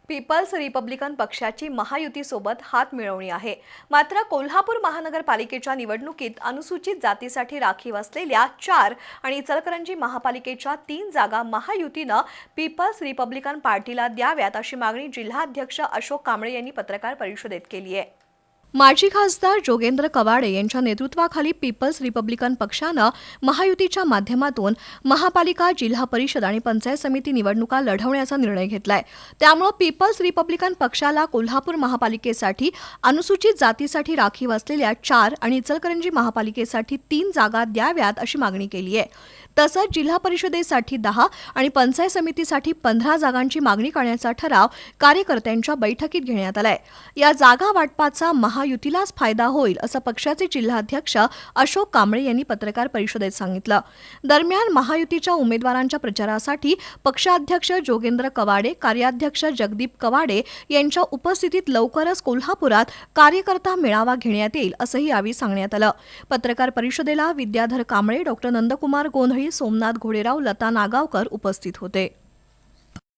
People's Republican पक्षाची महायुतीसोबत हात मिळवणी आहे। मात्र कोल्हापूर महानगरपालिकेच्या निवडणुकीत अनुसूचित जातीसाठी राखीव असलेल्या 4 आणि इचलकरंजी महापालिकेच्या 3 जागा महायुतीनं पीपल्स रिपब्लिकन पार्टीला द्याव्यात अशी मागणी जिल्हाध्यक्ष अशोक कांबळे यांनी पत्रकार परिषदेत केली आहे। माजी खासदार जोगेंद्र कवाडे यांच्या नेतृत्वाखाली पीपल्स रिपब्लिकन पक्षानं महायुतीच्या माध्यमातून महापालिका, जिल्हा परिषद आणि पंचायत समिती निवडणुका लढवण्याचा निर्णय घेतलाय। त्यामुळे पीपल्स रिपब्लिकन पक्षाला कोल्हापूर महापालिकेसाठी अनुसूचित जातीसाठी राखीव असलेल्या 4 आणि इचलकरंजी महापालिकेसाठी 3 जागा द्याव्यात अशी मागणी केली आहे। तसंच जिल्हा परिषदेसाठी 10 आणि पंचायत समितीसाठी 15 जागांची मागणी करण्याचा ठराव कार्यकर्त्यांच्या बैठकीत घेण्यात आलाय। या जागा वाटपाचा महायुतीलाच फायदा होईल असं पक्षाचे जिल्हाध्यक्ष अशोक कांबळे यांनी पत्रकार परिषदेत सांगितलं। दरम्यान महायुतीच्या उमेदवारांच्या प्रचारासाठी पक्षाध्यक्ष जोगेंद्र कवाडे, कार्याध्यक्ष जगदीप कवाडे यांच्या उपस्थितीत लवकरच कोल्हापुरात कार्यकर्ता मेळावा घेण्यात येईल असंही यावेळी सांगण्यात आलं। पत्रकार परिषदेला विद्याधर कांबळे, डॉ. नंदकुमार गोंधळी, सोमनाथ घोडेराव, लता नागावकर उपस्थित होते।